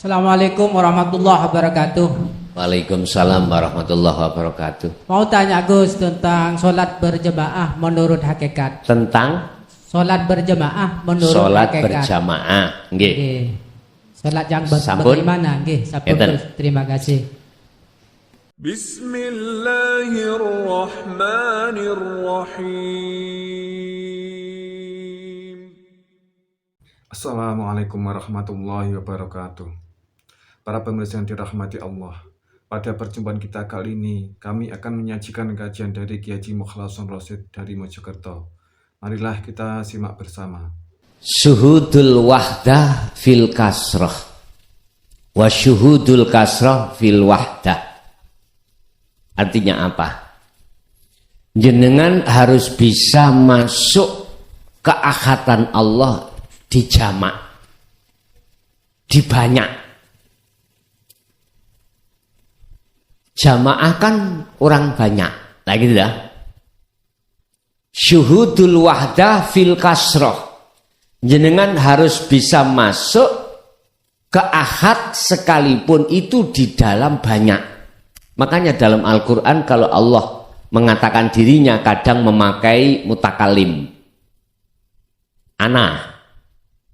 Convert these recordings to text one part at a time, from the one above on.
Assalamualaikum warahmatullahi wabarakatuh. Waalaikumsalam warahmatullahi wabarakatuh. Mau tanya Gus tentang sholat berjamaah menurut hakikat. Tentang Sholat berjamaah menurut sholat hakikat. berjamaah. Nggih. Nggih. Sholat yang Sampun? bagaimana? Nggih, sampun Enten. Gus. Terima kasih. Bismillahirrahmanirrahim. Assalamualaikum warahmatullahi wabarakatuh. Para pemirsa yang dirahmati Allah, pada perjumpaan kita kali ini, kami akan menyajikan kajian dari Kiai Haji Mukhlason Rosyid dari Mojokerto. Marilah kita simak bersama. Syuhudul wahdah fil kasrah wa syuhudul kasrah fil wahdah. Artinya apa? Jenengan harus bisa masuk keahatan Allah di jamak, di banyak. Jamaah kan orang banyak, nah gitu dah. Syuhudul wahdah fil kasroh, jenengan harus bisa masuk ke ahad sekalipun itu di dalam banyak. Makanya dalam Al-Quran kalau Allah mengatakan dirinya kadang memakai mutakalim, ana,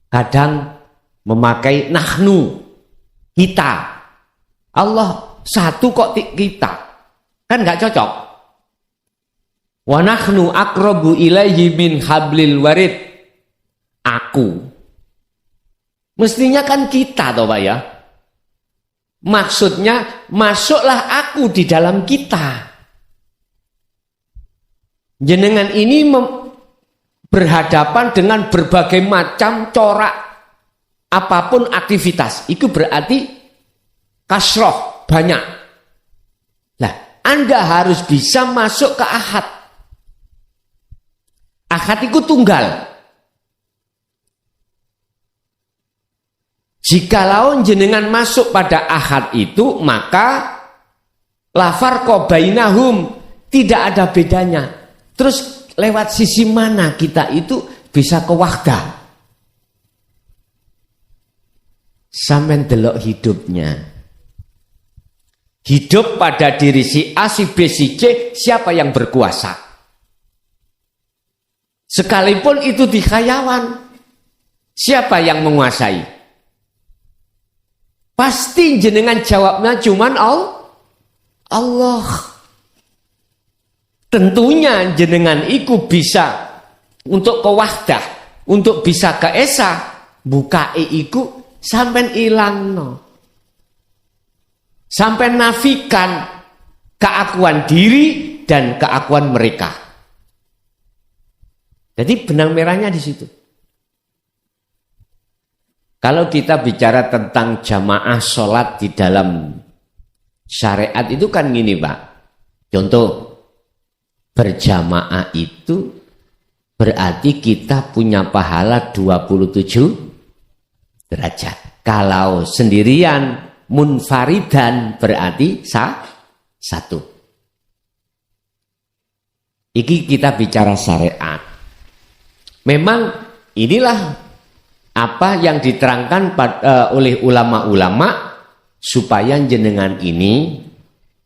kadang memakai nahnu, kita. Allah satu kok kita, kan nggak cocok. Wa nahnu aqrabu ilaihi min hablil warid. Aku. Mestinya kan kita toh Pak ya. Maksudnya masuklah aku di dalam kita. Jenengan ini berhadapan dengan berbagai macam corak apapun aktivitas. Itu berarti kasroh, banyak. Nah, Anda harus bisa masuk ke ahad. Ahad itu tunggal. Jikalau jenengan masuk pada ahad itu, maka la farqa bainahum, tidak ada bedanya. Terus lewat sisi mana kita itu bisa ke wahdah? Sampai delok hidupnya. Hidup pada diri si A, si B, si C, siapa yang berkuasa? Sekalipun itu di khayawan, siapa yang menguasai? Pasti jenengan jawabnya cuman Allah. Tentunya jenengan iku bisa untuk ke wahdah, untuk bisa ke esa, buka iku sampai ilangno. Sampai nafikan keakuan diri dan keakuan mereka. Jadi benang merahnya di situ. Kalau kita bicara tentang jamaah sholat di dalam syariat itu kan gini Pak. Contoh, berjamaah itu berarti kita punya pahala 27 derajat. Kalau sendirian munfaridan berarti satu. Iki kita bicara syariat. Memang inilah apa yang diterangkan oleh ulama-ulama supaya jenengan ini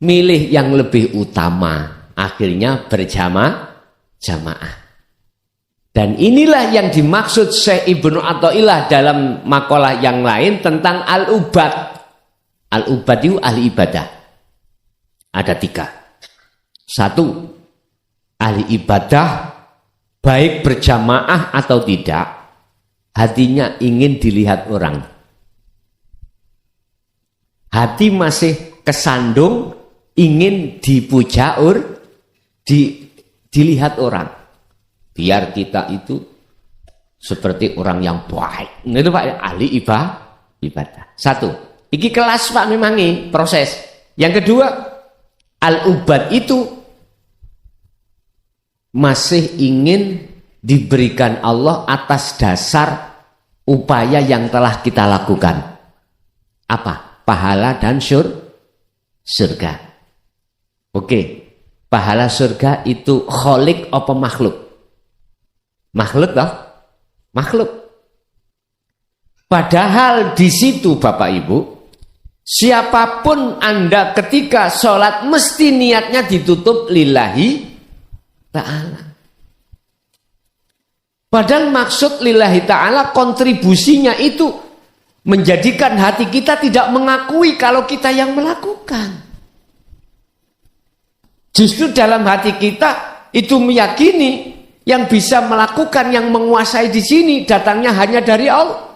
milih yang lebih utama. Akhirnya berjamaah. Dan inilah yang dimaksud Syekh Ibnu Athaillah dalam makalah yang lain tentang al-ubad. Al-ubad itu ahli ibadah. Ada 3. 1. Ahli ibadah baik berjamaah atau tidak, hatinya ingin dilihat orang. Hati masih kesandung ingin dipuja dilihat orang. Biar kita itu seperti orang yang baik. Itu Pak, ahli ibadah. 1. Iki kelas Pak memang ini proses. Yang kedua, al-ubad itu masih ingin diberikan Allah atas dasar upaya yang telah kita lakukan. Apa? Pahala dan surga. Oke. Pahala surga itu kholik apa makhluk? Makhluk toh? Makhluk. Padahal di situ Bapak Ibu, siapapun Anda ketika sholat mesti niatnya ditutup lillahi ta'ala. Padahal maksud lillahi ta'ala kontribusinya itu menjadikan hati kita tidak mengakui kalau kita yang melakukan. Justru dalam hati kita itu meyakini yang bisa melakukan, yang menguasai di sini datangnya hanya dari Allah.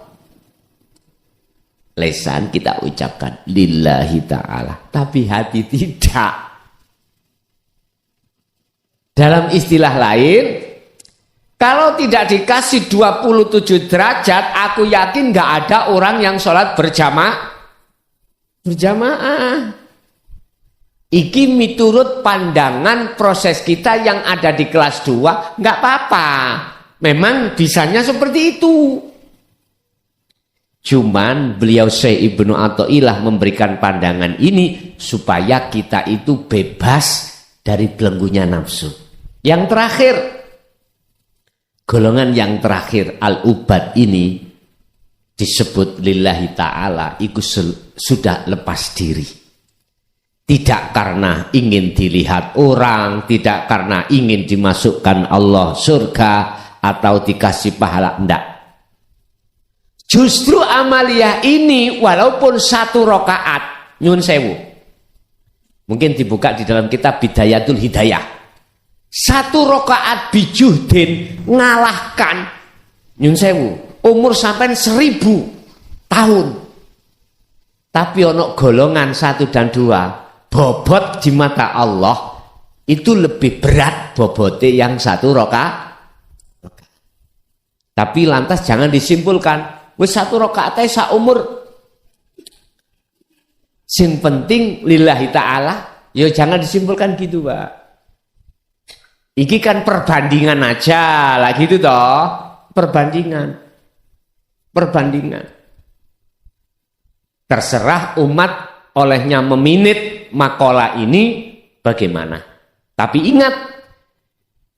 Lesan kita ucapkan lillahi ta'ala, tapi hati tidak. Dalam istilah lain, kalau tidak dikasih 27 derajat, aku yakin gak ada orang yang sholat berjamaah. Iki miturut pandangan proses kita yang ada di kelas 2, gak apa-apa. Memang bisanya seperti itu. Cuman beliau Syekh Ibnu Athaillah memberikan pandangan ini supaya kita itu bebas dari belenggunya nafsu. Yang terakhir, golongan yang terakhir al-ubad ini disebut lillahi ta'ala, itu sudah lepas diri. Tidak karena ingin dilihat orang, tidak karena ingin dimasukkan Allah surga atau dikasih pahala, enggak. Justru amaliyah ini walaupun 1 rakaat, nyun sewu, mungkin dibuka di dalam kitab Bidayatul Hidayah, 1 rakaat bijuhdin ngalahkan nyun sewu umur sampai 1000 tahun. Tapi ono golongan 1 dan 2 bobot di mata Allah itu lebih berat bobotnya yang 1 rakaat. Tapi lantas jangan disimpulkan wis 1 rakaat ae sak umur. Sing penting lillahi ta'ala, ya jangan disimpulkan gitu, Pak. Iki kan perbandingan aja lah gitu toh. Perbandingan. Terserah umat olehnya meminit makalah ini bagaimana. Tapi ingat,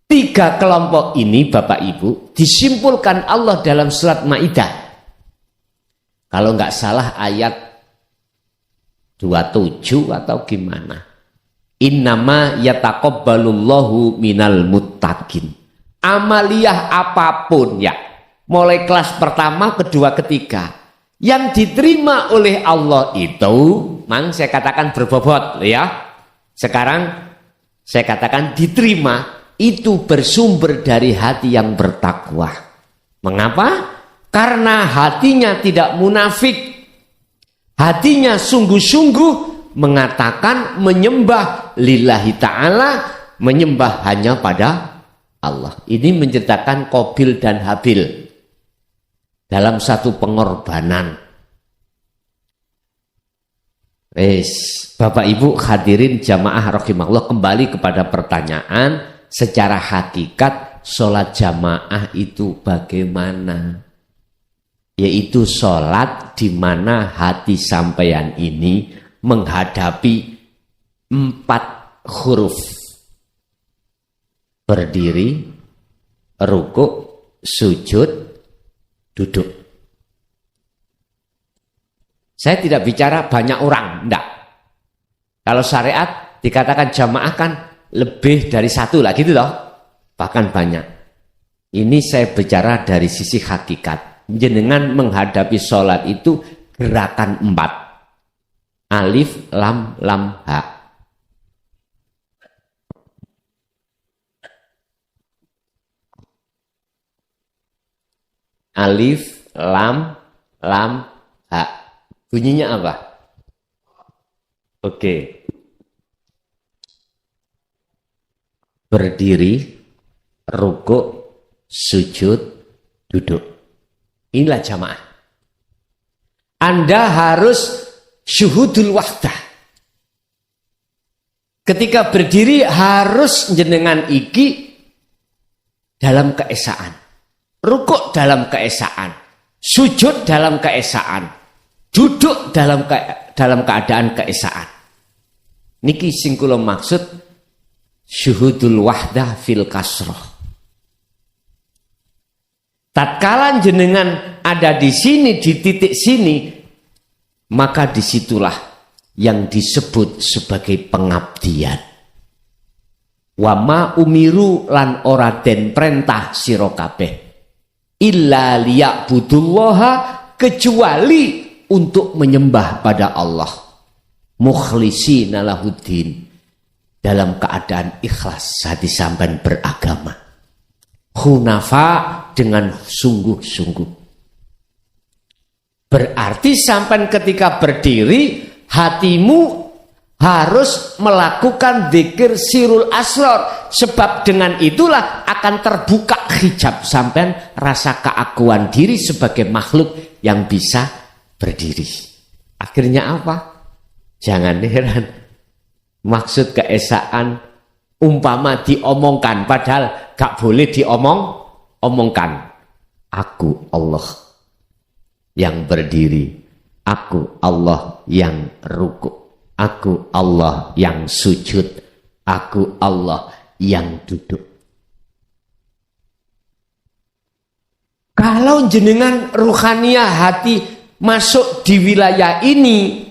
3 kelompok ini Bapak Ibu disimpulkan Allah dalam surat Maidah. Kalau nggak salah ayat 27 atau gimana. Innama yataqabbalullahu minal muttaqin. Amaliyah apapun ya, mulai kelas pertama, kedua, ketiga, yang diterima oleh Allah itu, mang saya katakan berbobot ya. Sekarang saya katakan diterima itu bersumber dari hati yang bertakwa. Mengapa? Karena hatinya tidak munafik, hatinya sungguh-sungguh mengatakan menyembah lillahi ta'ala, menyembah hanya pada Allah. Ini menceritakan Qabil dan Habil dalam satu pengorbanan. Bapak Ibu hadirin jamaah rahimakumullah, kembali kepada pertanyaan, secara hakikat sholat jamaah itu bagaimana? Yaitu sholat di mana hati sampeyan ini menghadapi 4 huruf. Berdiri, rukuk, sujud, duduk. Saya tidak bicara banyak orang, enggak. Kalau syariat dikatakan jamaah kan lebih dari 1 lah gitu loh. Bahkan banyak. Ini saya bicara dari sisi hakikat. Jenengan menghadapi sholat itu gerakan 4. Alif, lam, ha. Alif, lam, ha. Bunyinya apa? Oke. Berdiri, rukuk, sujud, duduk. Inilah jamaah. Anda harus syuhudul wahdah. Ketika berdiri harus jenengan iki dalam keesaan. Rukuk dalam keesaan. Sujud dalam keesaan. Duduk dalam keadaan keesaan. Niki sing kula maksud syuhudul wahdah fil kasroh. Tatkala jenengan ada di sini, di titik sini, maka disitulah yang disebut sebagai pengabdian. Wa ma umiru lan ora den perintah sira kabeh illa liya'budullaha, kecuali untuk menyembah pada Allah, mukhlishina lahuddin, dalam keadaan ikhlas hati sampean beragama, hunafa, dengan sungguh-sungguh. Berarti sampean ketika berdiri, hatimu harus melakukan dzikir sirul asror, sebab dengan itulah akan terbuka hijab sampean rasa keakuan diri sebagai makhluk yang bisa berdiri. Akhirnya apa? Jangan heran, maksud keesaan umpama diomongkan, padahal gak boleh omongkan. Aku Allah yang berdiri, aku Allah yang rukuk, aku Allah yang sujud, aku Allah yang duduk. Kalau jenengan ruhaniyah hati masuk di wilayah ini,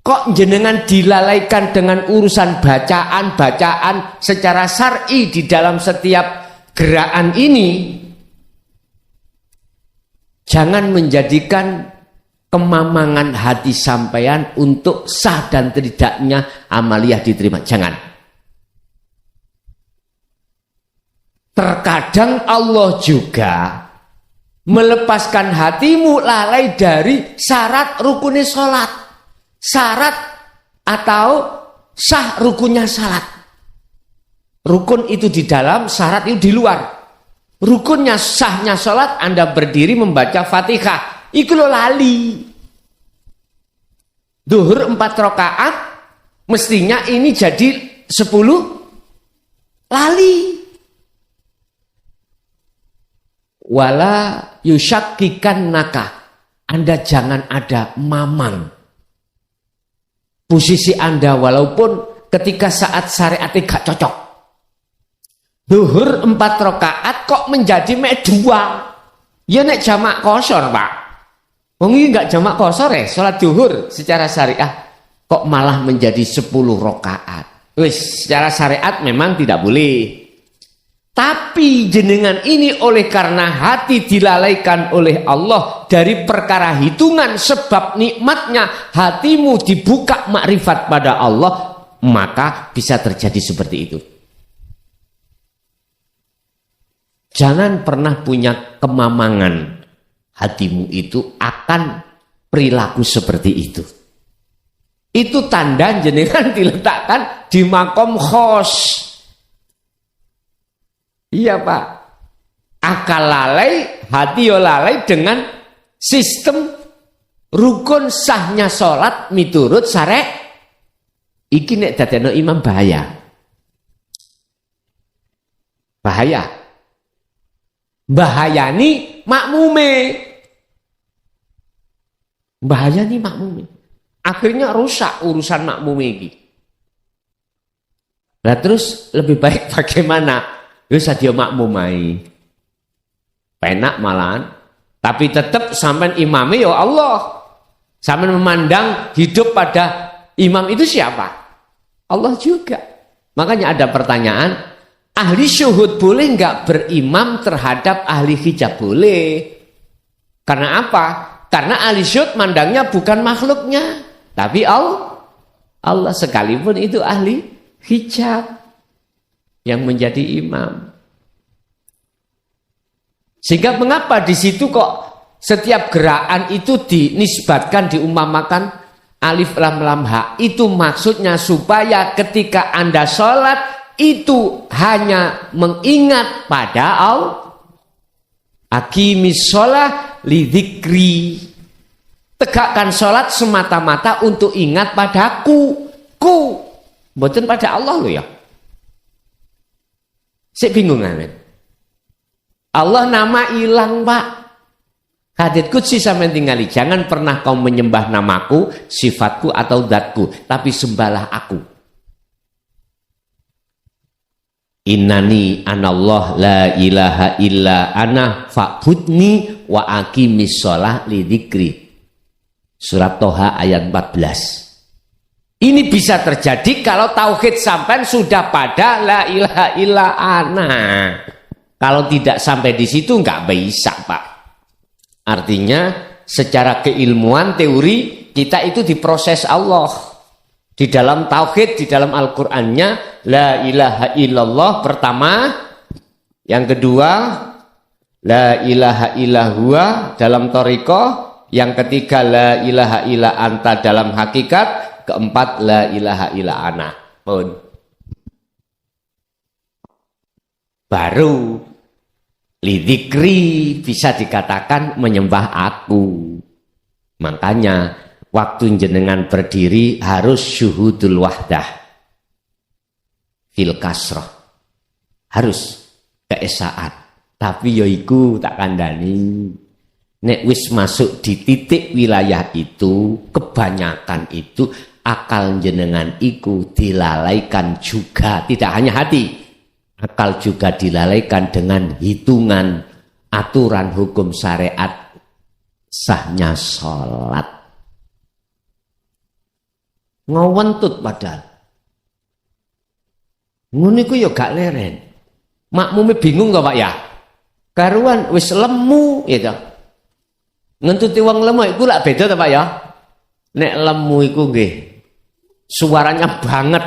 kok jenengan dilalaikan dengan urusan bacaan secara syar'i di dalam setiap gerakan ini? Jangan menjadikan kemamangan hati sampean untuk sah dan tidaknya amaliyah diterima. Jangan. Terkadang Allah juga melepaskan hatimu lalai dari syarat rukunnya sholat, syarat atau sah rukunnya salat. Rukun itu di dalam, syarat itu di luar. Rukunnya sahnya sholat, Anda berdiri membaca Fatihah, iku lo lali. Duhur 4 rakaat, mestinya ini jadi 10 lali. Wala yusyakikan naka, Anda jangan ada mamang. Posisi Anda walaupun ketika saat syariatnya gak cocok. Duhur 4 rakaat kok menjadi mek 2. Ya nek jamak kosor, Pak. Wong iki gak jamak kosor ya, salat duhur secara syariah kok malah menjadi 10 rakaat. Wis, secara syariat memang tidak boleh. Tapi jenengan ini oleh karena hati dilalaikan oleh Allah dari perkara hitungan sebab nikmatnya, hatimu dibuka makrifat pada Allah, maka bisa terjadi seperti itu. Jangan pernah punya kemamangan hatimu itu akan perilaku seperti itu. Itu tanda jenengan diletakkan di makom khos. Iya Pak, akal lalai, hati yo lalai dengan sistem rukun sahnya sholat miturut syarek. Iki nek dadekno imam bahaya. Bahaya. Bahayani makmume. Bahayani makmume. Akhirnya rusak urusan makmume iki. Nah terus lebih baik bagaimana? Wis dia makmumai. Penak malahan. Tapi tetap sampean imamnya ya Allah. Sampean memandang hidup pada imam itu siapa? Allah juga. Makanya ada pertanyaan, ahli syuhud boleh enggak berimam terhadap ahli hijab? Boleh. Karena apa? Karena ahli syuhud mandangnya bukan makhluknya, tapi Allah sekalipun itu ahli hijab yang menjadi imam. Sehingga mengapa di situ kok setiap gerakan itu dinisbatkan, diumpamakan alif lam lam ha? Itu maksudnya supaya ketika Anda sholat itu hanya mengingat pada Allah. Aqimis sholah lidzikri. Tegakkan sholat semata-mata untuk ingat padaku. Bukan pada Allah loh ya. Saya bingung kan? Allah nama hilang Pak. Hadits qudsi sampeyan tinggali, jangan pernah kau menyembah namaku, sifatku atau zatku, tapi sembahlah aku. Innani anallah la ilaha illa ana fa'budni wa aqimis shalah li dzikri. Surat Toha ayat 14. Ini bisa terjadi kalau tauhid sampai sudah pada la ilaha illa ana. Kalau tidak sampai di situ nggak bisa, Pak. Artinya secara keilmuan teori kita itu diproses Allah. Di dalam tauhid, di dalam Al-Qur'annya la ilaha illallah pertama, yang kedua la ilaha illahua dalam thariqah, yang ketiga la ilaha illa anta dalam hakikat, keempat la ilaha illa ana. Pun baru lidzikri bisa dikatakan menyembah aku. Makanya waktu jenengan berdiri harus syuhudul wahdah fil kasroh, harus keesaan. Tapi yoiku tak kandani, nek wis masuk di titik wilayah itu, kebanyakan itu akal jenengan iku dilalaikan juga, tidak hanya hati, akal juga dilalaikan dengan hitungan aturan hukum syariat sahnya sholat. Ngawentut padahal. Ngono iku ya gak leren. Makmume bingung gak Pak ya? Karuan wis lemu gitu. Ngentuti wong lemu iku lak beda ta Pak ya? Nek lemu iku nggih suaranya banget.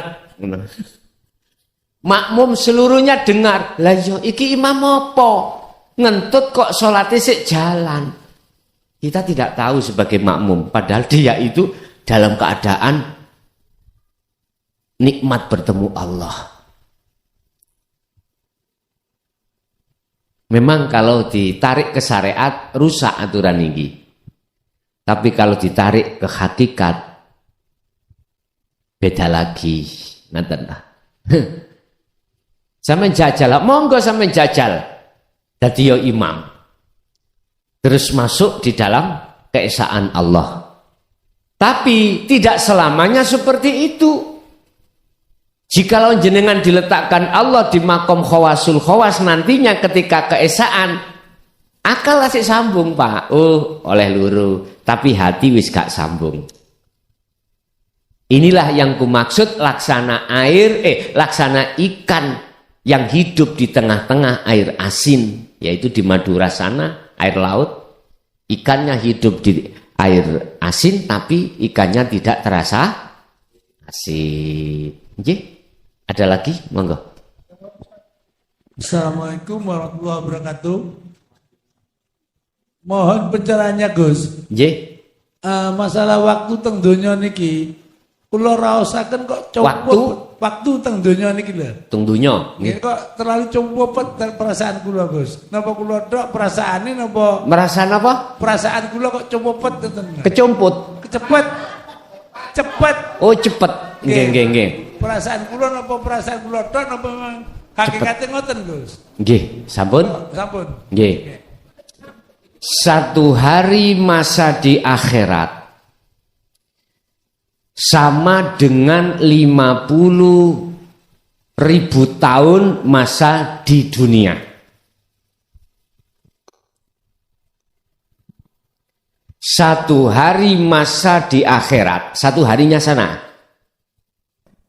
Makmum seluruhnya dengar. Lah yo iki imam apa? Ngentut kok salate sik jalan. Kita tidak tahu sebagai makmum, padahal dia itu dalam keadaan nikmat bertemu Allah. Memang kalau ditarik ke syariat rusak aturan ini. Tapi kalau ditarik ke hakikat beda lagi. Nanten lah. Sampeyan jajal, monggo sampeyan jajal. Dadi yo imam. Terus masuk di dalam keesaan Allah. Tapi tidak selamanya seperti itu. Jikalau jenengan diletakkan Allah di makom khawasul khawas, nantinya ketika keesaan akal asik sambung Pak, oleh luru, tapi hati wis gak sambung. Inilah yang kumaksud laksana laksana ikan yang hidup di tengah-tengah air asin, yaitu di Madura sana air laut, ikannya hidup di air asin tapi ikannya tidak terasa asin. Nggih. Ada lagi? Monggo. Assalamualaikum warahmatullahi wabarakatuh. Mohon pencerahannya Gus. Nggih. Masalah waktu teng donya niki, kula raosaken kok waktu teng donya niki lho. Teng donya. Nggih kok terlalu cumpet perasaan kula Gus. Napa kula tok perasaane napa? Merasa apa? Perasaan kula kok cumpet ngoten. Kecumput. Cepet. Oh, cepet. Nggih. Perasaan kula napa perasaan kula tok napa memang hakikate ngoten Gus? Nggih, sampun? Sampun. Nggih. Satu hari masa di akhirat sama dengan 50.000 tahun masa di dunia. Satu hari masa di akhirat, satu harinya sana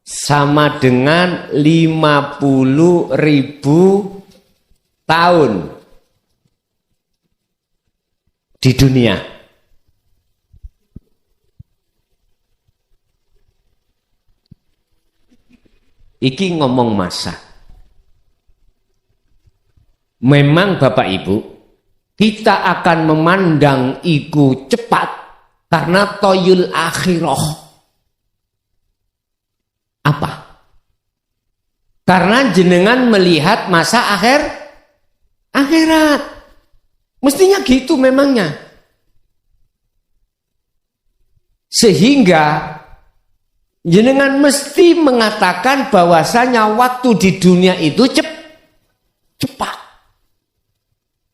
sama dengan 50.000 tahun di dunia. Iki ngomong masa. Memang Bapak Ibu, kita akan memandang iku cepat karena toyul akhirah. Apa? Karena jenengan melihat masa akhirat. Mestinya gitu memangnya. Sehingga jenengan mesti mengatakan bahwasanya waktu di dunia itu cepat.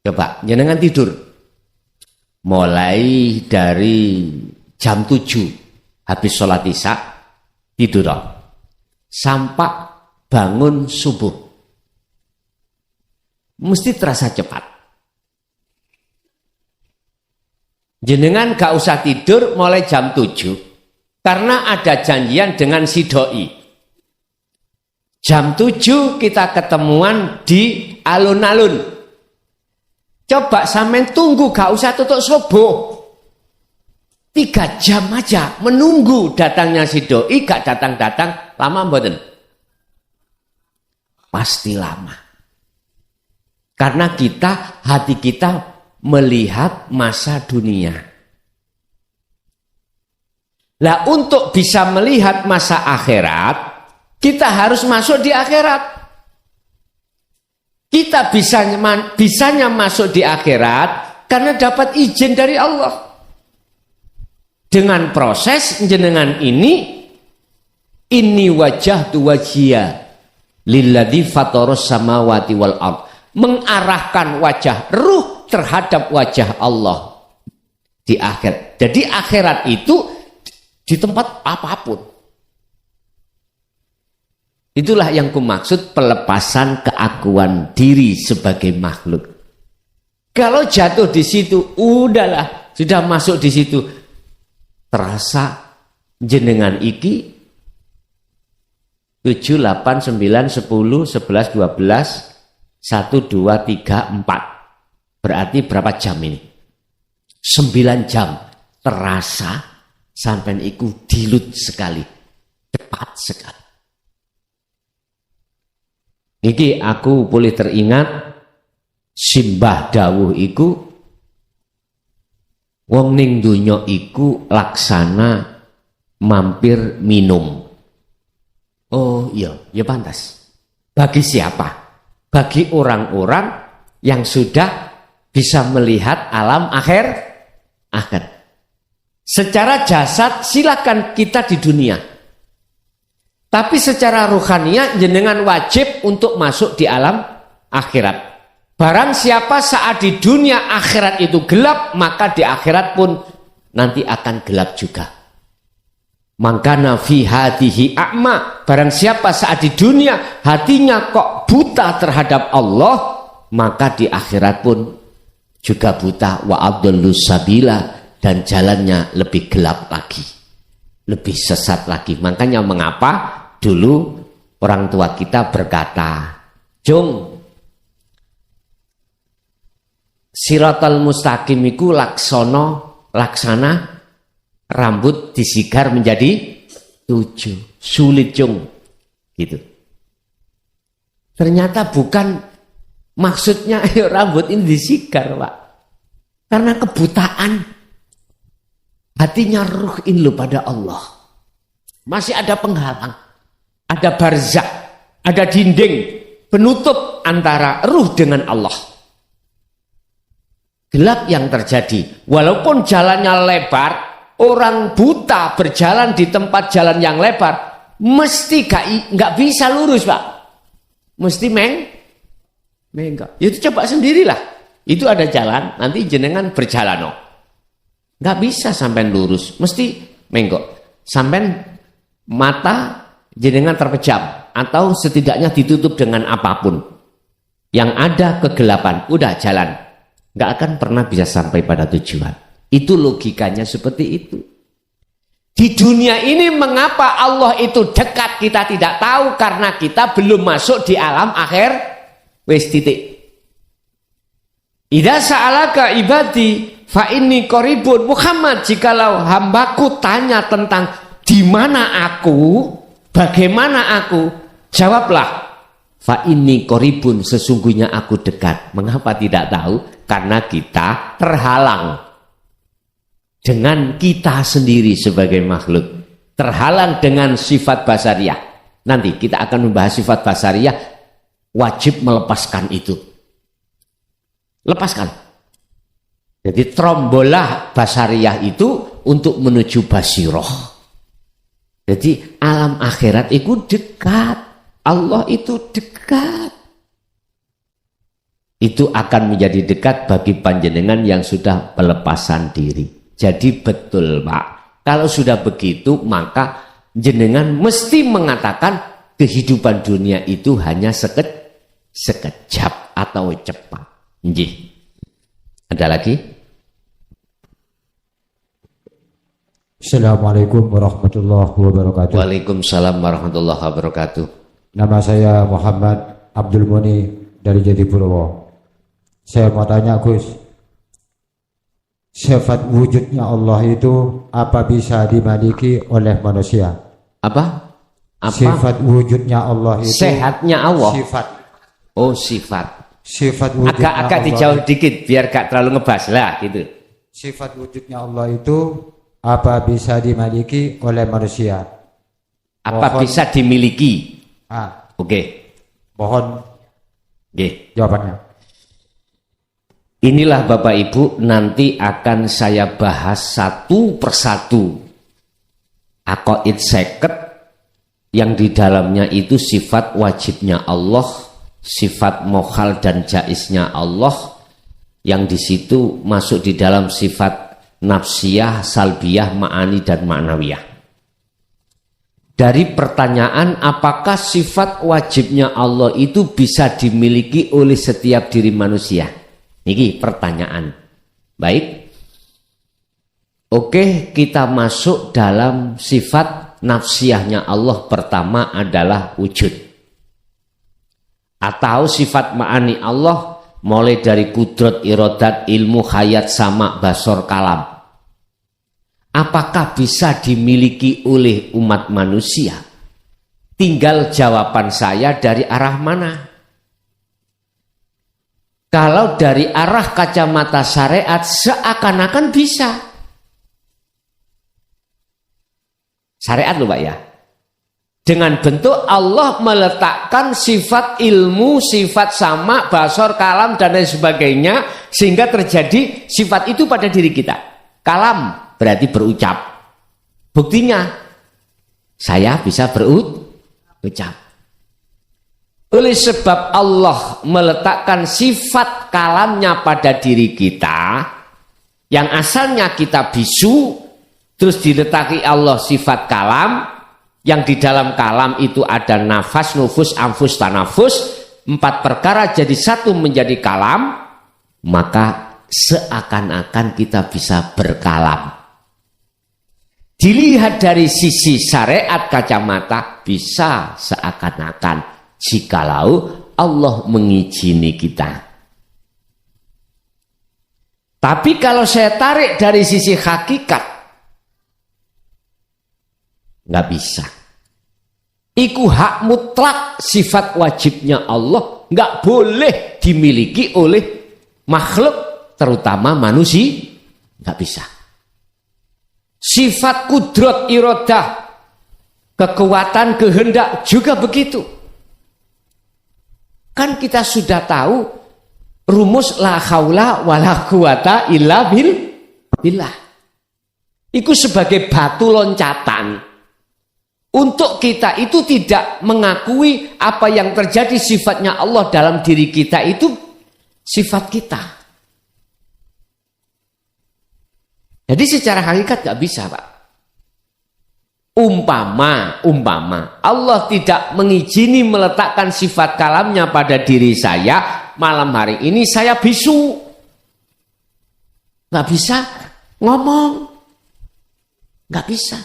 Coba jenengan tidur. Mulai dari jam 7 habis sholat isya tidur. Sampai bangun subuh mesti terasa cepat. Jenengan gak usah tidur mulai jam 7 karena ada janjian dengan si doi. Jam 7 kita ketemuan di alun-alun. Coba sampean tunggu, gak usah tutup subuh. 3 jam aja menunggu datangnya si doi, gak datang-datang, lama mboten? Pasti lama. Karena hati kita melihat masa dunia. Lah untuk bisa melihat masa akhirat, kita harus masuk di akhirat. Kita bisanya masuk di akhirat karena dapat izin dari Allah. Dengan proses jenengan ini wajah tu wajhiya lilladzi fataras samawati wal ard, mengarahkan wajah ruh terhadap wajah Allah di akhirat. Jadi akhirat itu di tempat apapun. Itulah yang kumaksud pelepasan keakuan diri sebagai makhluk. Kalau jatuh di situ, udahlah, sudah masuk di situ. Terasa jenengan iki 7, 8, 9, 10, 11, 12, 1, 2, 3, 4. Berarti berapa jam ini? 9 jam. Terasa sampai iku dilut sekali. Cepat sekali. Niki aku boleh teringat simbah dawuh iku wong ning donya iku laksana mampir minum. Oh iya, ya pantas. Bagi siapa? Bagi orang-orang yang sudah bisa melihat alam akhir. Secara jasad silakan kita di dunia. Tapi secara ruhaniyah jenengan wajib untuk masuk di alam akhirat. Barang siapa saat di dunia akhirat itu gelap, maka di akhirat pun nanti akan gelap juga. Mangkana fi hatihi a'ma, barang siapa saat di dunia hatinya kok buta terhadap Allah, maka di akhirat pun juga buta. Wa adallu sabila, dan jalannya lebih gelap lagi, lebih sesat lagi. Makanya mengapa dulu orang tua kita berkata, Jung, siratal mustaqim iku laksana rambut disigar menjadi 7. Sulit, Jung. Gitu. Ternyata bukan maksudnya rambut ini disigar, Pak. Karena kebutaan hatinya ruh ini loh pada Allah. Masih ada penghalang, ada barzakh, ada dinding penutup antara ruh dengan Allah. Gelap yang terjadi. Walaupun jalannya lebar, orang buta berjalan di tempat jalan yang lebar, mesti nggak bisa lurus, Pak. Mesti menggak. Itu coba sendirilah. Itu ada jalan, nanti jenengan berjalan. Nggak bisa sampai lurus, mesti menggok. Sampai mata jenengan terpejam atau setidaknya ditutup dengan apapun. Yang ada kegelapan, udah jalan. Nggak akan pernah bisa sampai pada tujuan. Itu logikanya seperti itu. Di dunia ini mengapa Allah itu dekat kita tidak tahu, karena kita belum masuk di alam akhir. Wes titik. Idza sa'alaka ibadi fa inni qaribun. Muhammad, jikalau hambaku tanya tentang di mana aku, bagaimana aku, jawablah fa inni qaribun, sesungguhnya aku dekat. Mengapa tidak tahu? Karena kita terhalang dengan kita sendiri sebagai makhluk, terhalang dengan sifat basariyah. Nanti kita akan membahas sifat basariyah, wajib melepaskan itu. Lepaskan. Jadi trombolah basariyah itu untuk menuju basiroh. Jadi alam akhirat itu dekat. Allah itu dekat. Itu akan menjadi dekat bagi panjenengan yang sudah pelepasan diri. Jadi betul, Pak. Kalau sudah begitu, maka jenengan mesti mengatakan kehidupan dunia itu hanya sekejap atau cepat. Nggih. Ada lagi? Assalamualaikum warahmatullahi wabarakatuh. Waalaikumsalam warahmatullahi wabarakatuh. Nama saya Muhammad Abdul Muni dari Jatipurwo. Saya mau tanya Gus, sifat wujudnya Allah itu apa bisa dimiliki oleh manusia? Apa? Sifat wujudnya Allah itu. Sehatnya Allah. Sifat. Oh, sifat. Sifat wujudnya Agak Allah. dijauh dikit biar gak terlalu ngebas lah gitu. Sifat wujudnya Allah itu apa bisa dimiliki oleh manusia? Apa Mohon- bisa dimiliki? Oke. Mohon Oke. jawabannya. Inilah Bapak Ibu nanti akan saya bahas satu persatu. Aqaid seket yang di dalamnya itu sifat wajibnya Allah, sifat mokhal dan jaiznya Allah, yang di situ masuk di dalam sifat nafsiyah, salbiyah, ma'ani dan ma'nawiyah. Dari pertanyaan apakah sifat wajibnya Allah itu bisa dimiliki oleh setiap diri manusia? Ini pertanyaan. Baik. Oke, kita masuk dalam sifat nafsiyahnya Allah. Pertama adalah wujud. Atau sifat ma'ani Allah mulai dari kudrat, irodat, ilmu, hayat, sama, basor, kalam. Apakah bisa dimiliki oleh umat manusia? Tinggal jawaban saya dari arah mana? Kalau dari arah kacamata syariat seakan-akan bisa. Syariat loh Pak ya. Dengan bentuk Allah meletakkan sifat ilmu, sifat sama, basor, kalam dan lain sebagainya sehingga terjadi sifat itu pada diri kita. Kalam berarti berucap. Buktinya saya bisa berucap. Oleh sebab Allah meletakkan sifat kalamnya pada diri kita, yang asalnya kita bisu, terus diletaki Allah sifat kalam, yang di dalam kalam itu ada nafas, nufus, anfus, tanafus, 4 perkara jadi satu menjadi kalam, maka seakan-akan kita bisa berkalam. Dilihat dari sisi syariat kacamata, bisa seakan-akan jikalau Allah mengizini kita. Tapi kalau saya tarik dari sisi hakikat, nggak bisa. Iku hak mutlak, sifat wajibnya Allah, nggak boleh dimiliki oleh makhluk, terutama manusia, nggak bisa. Sifat kudrat, irodah, kekuatan, kehendak juga begitu. Kan kita sudah tahu rumus la haula wala quwata illa billah. Itu sebagai batu loncatan untuk kita itu tidak mengakui apa yang terjadi sifatnya Allah dalam diri kita itu sifat kita. Jadi secara hakikat gak bisa Pak. Umpama Allah tidak mengizini meletakkan sifat kalamnya pada diri saya, malam hari ini saya bisu, gak bisa ngomong, gak bisa.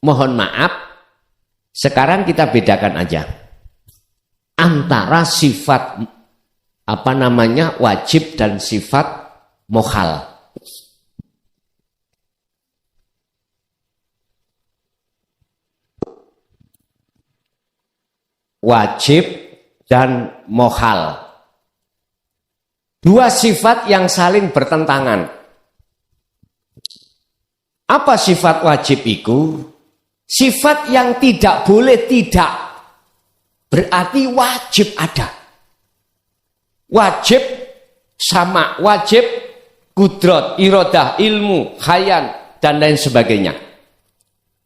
Mohon maaf, sekarang kita bedakan aja antara sifat wajib dan sifat mokhal. Wajib dan mokhal. Dua sifat yang saling bertentangan. Apa sifat wajib itu? Sifat yang tidak boleh tidak. Berarti wajib ada. Wajib sama, wajib kudrat, irodah, ilmu, khayan, dan lain sebagainya.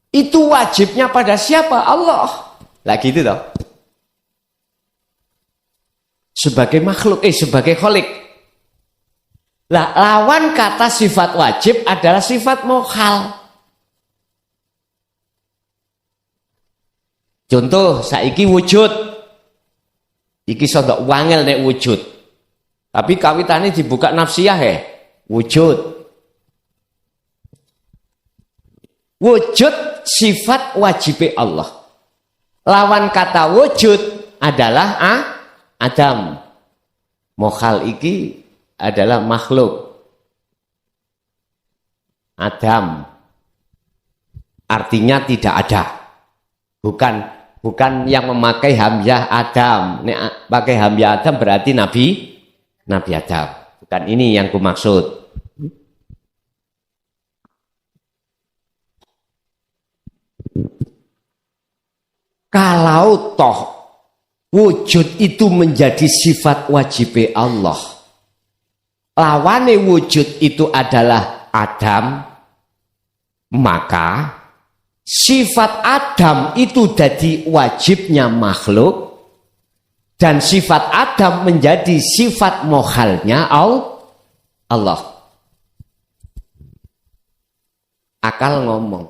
Itu wajibnya pada siapa? Allah. Lagi itu toh. Sebagai makhluk, sebagai kholik. Lah, lawan kata sifat wajib adalah sifat mokhal. Contoh, saiki wujud. Iki sondok wangel nek wujud. Tapi kawitane dibuka nafsiyah wujud. Wujud sifat wajib Allah. Lawan kata wujud adalah Adam. Mokhal iki adalah makhluk. Adam artinya tidak ada. Bukan yang memakai hamzah Adam. Nek pakai hamzah Adam berarti Nabi Adam. Bukan ini yang kumaksud. Kalau toh wujud itu menjadi sifat wajib Allah, lawane wujud itu adalah Adam, maka sifat Adam itu jadi wajibnya makhluk, dan sifat Adam menjadi sifat mokhalnya Allah. Akal ngomong,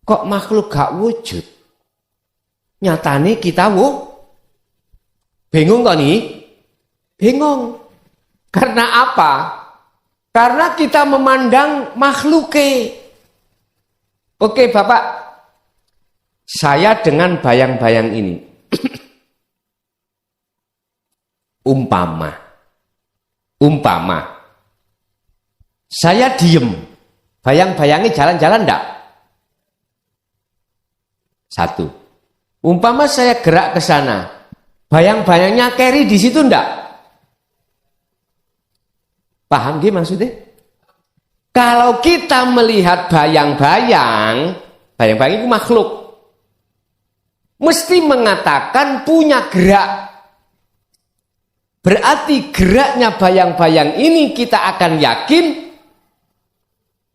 kok makhluk gak wujud? Nyatane kita bingung kan nih? Bingung. Karena apa? Karena kita memandang makhluke. Oke Bapak, saya dengan bayang-bayang ini. Umpama. Saya diem. Bayang-bayangnya jalan-jalan enggak? Satu. Umpama saya gerak ke sana, bayang-bayangnya carry di situ enggak? Paham gak maksudnya? Kalau kita melihat bayang-bayang itu makhluk, mesti mengatakan punya gerak. Berarti geraknya bayang-bayang ini kita akan yakin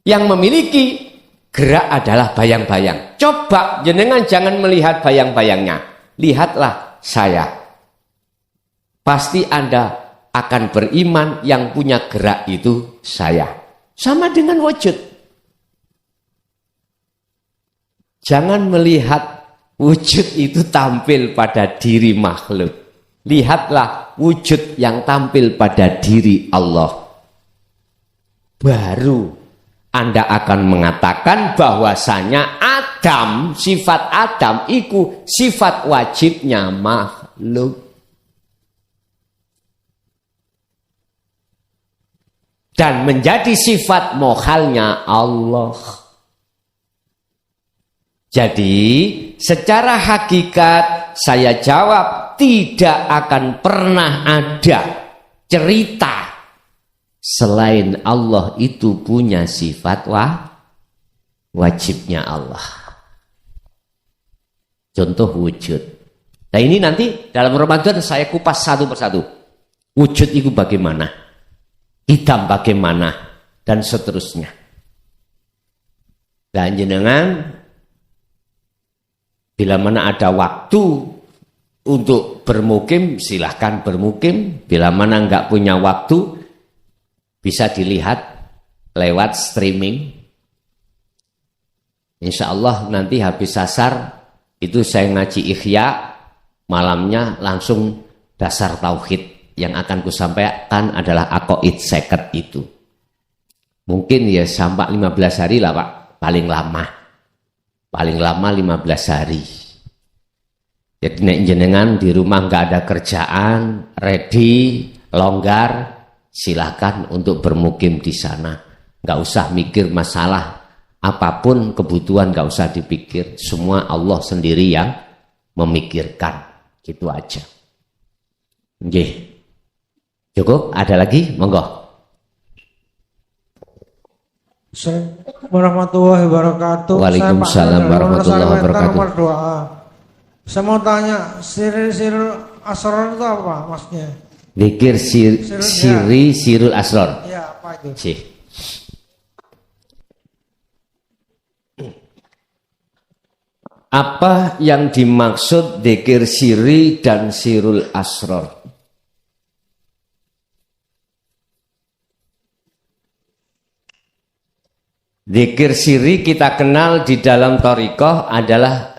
yang memiliki gerak adalah bayang-bayang. Coba jenengan jangan melihat bayang-bayangnya. Lihatlah saya. Pasti Anda akan beriman yang punya gerak itu saya. Sama dengan wujud. Jangan melihat wujud itu tampil pada diri makhluk. Lihatlah wujud yang tampil pada diri Allah. Baru Anda akan mengatakan bahwasanya Adam, sifat Adam itu sifat wajibnya makhluk. Dan menjadi sifat mokhalnya Allah. Jadi secara hakikat saya jawab tidak akan pernah ada cerita selain Allah itu punya sifat wajibnya Allah. Contoh wujud. Nah ini nanti dalam Ramadan saya kupas satu persatu. Wujud itu bagaimana? Hitam bagaimana? Dan seterusnya. Dan jenengan bila mana ada waktu untuk bermukim silahkan bermukim. Bila mana enggak punya waktu bisa dilihat lewat streaming. Insya Allah nanti habis asar itu saya ngaji Ikhya, malamnya langsung dasar tauhid. Yang akan kusampaikan adalah aqaid 50 itu. Mungkin ya sampai 15 hari lah Pak, paling lama. Paling lama 15 hari. Jadi nek jenengan di rumah nggak ada kerjaan, ready, longgar, silakan untuk bermukim di sana. Nggak usah mikir masalah apapun, kebutuhan nggak usah dipikir. Semua Allah sendiri yang memikirkan. Gitu aja. Nggih. Cukup? Ada lagi? Monggo. Assalamualaikum warahmatullahi wabarakatuh. Waalaikumsalam warahmatullahi wabarakatuh. Saya mau tanya, sirul asrar itu apa maksudnya? Zikir sirul asrar. Iya, apa itu? Sih. Apa yang dimaksud zikir siri dan sirul asrar? Zikir siri kita kenal di dalam thariqah adalah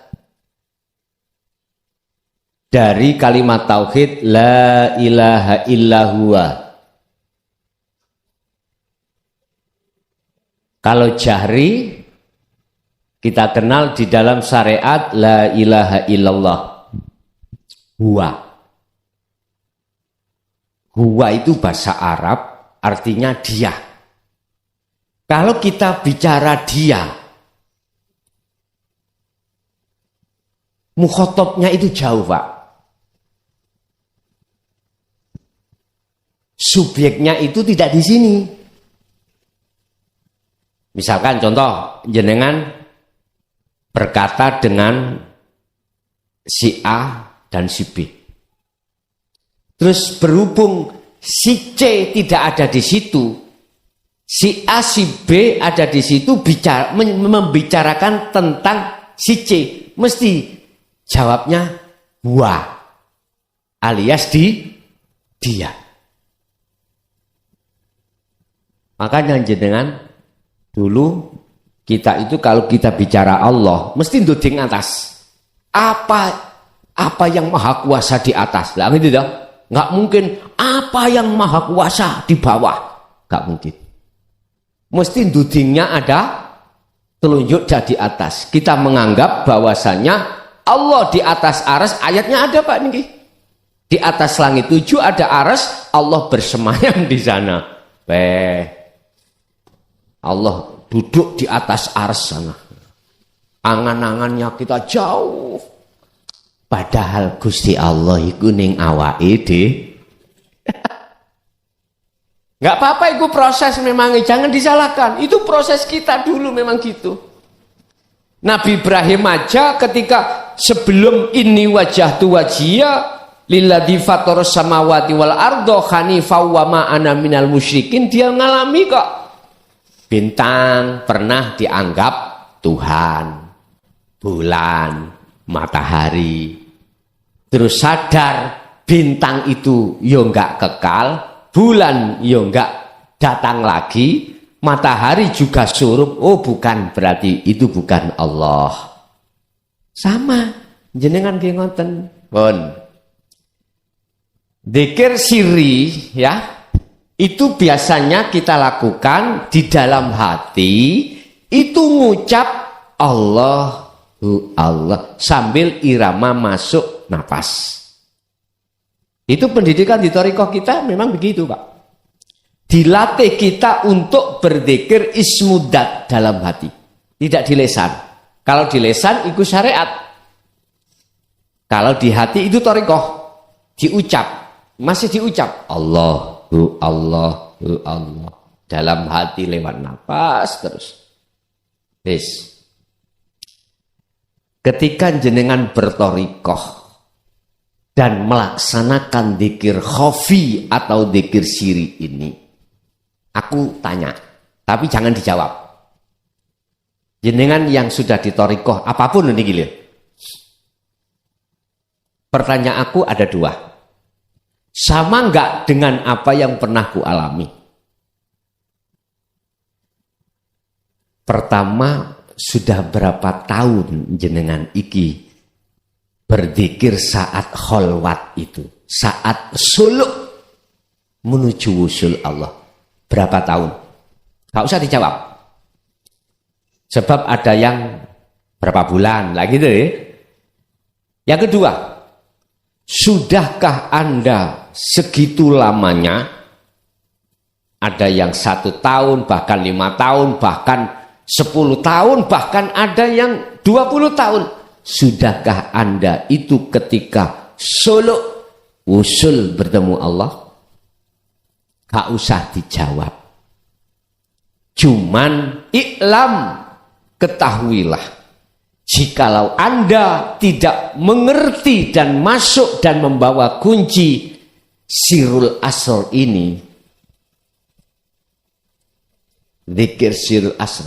dari kalimat tauhid la ilaha illallah. Kalau jahri kita kenal di dalam syariat la ilaha illallah. Huwa itu bahasa Arab artinya dia. Kalau kita bicara dia, mukhotabnya itu jauh, Pak. Subjeknya itu tidak di sini. Misalkan contoh, jenengan berkata dengan si A dan si B. Terus berhubung si C tidak ada di situ, si A, si B ada di situ membicarakan tentang si C. Mesti jawabnya huwa alias dia. Makanya jenengan dulu kita itu kalau kita bicara Allah mesti duding atas. Apa yang maha kuasa di atas? Lah gitu dah. Nggak mungkin apa yang maha kuasa di bawah. Nggak mungkin. Mesti dudingnya ada, telunjuk di atas. Kita menganggap bahwasanya Allah di atas aras, ayatnya ada Pak niki. Di atas langit 7 ada aras, Allah bersemayam di sana. Allah duduk di atas aras sana. Angan-angannya kita jauh. Padahal Gusti Allah iku ning awake dhewe. Enggak apa-apa itu proses memang, jangan disalahkan. Itu proses kita dulu memang gitu. Nabi Ibrahim aja ketika sebelum ini wajah tu wajia lilladzi fataras samawati wal ardo hanifan wa ma ana minal musyrikin, dia ngalami kok. Bintang pernah dianggap Tuhan, bulan, matahari. Terus sadar bintang itu yo enggak kekal, bulan yo enggak datang lagi, matahari juga surup. Oh bukan, berarti itu bukan Allah. Sama jenengan nggih ngoten. Pun dzikir sirri ya. Itu biasanya kita lakukan di dalam hati, itu ngucap Allahu Allah sambil irama masuk nafas. Itu pendidikan di thariqah kita memang begitu Pak. Dilatih kita untuk berzikir ismudat dalam hati, tidak di lesan. Kalau di lesan itu syariat. Kalau di hati itu thariqah, diucap, masih diucap Allah. Allah dalam hati lewat nafas terus. Ketika jenengan berthariqah dan melaksanakan dzikir khafi atau dzikir siri ini, aku tanya, tapi jangan dijawab. Jenengan yang sudah di thariqah apapun ini gila. Pertanyaan aku ada dua. Sama enggak dengan apa yang pernah ku alami? Pertama, sudah berapa tahun jenengan iki berzikir saat kholwat itu, saat suluk menuju wusul Allah? Berapa tahun? Enggak usah dijawab. Sebab ada yang berapa bulan lah gitu ya. Yang kedua, sudahkah Anda segitu lamanya? Ada yang 1 tahun, bahkan 5 tahun, bahkan 10 tahun, bahkan ada yang 20 tahun. Sudahkah Anda itu ketika suluk wusul bertemu Allah? Gak usah dijawab. Cuman iklam, ketahuilah. Jikalau Anda tidak mengerti dan masuk dan membawa kunci sirul asr ini, dzikir sirul asr,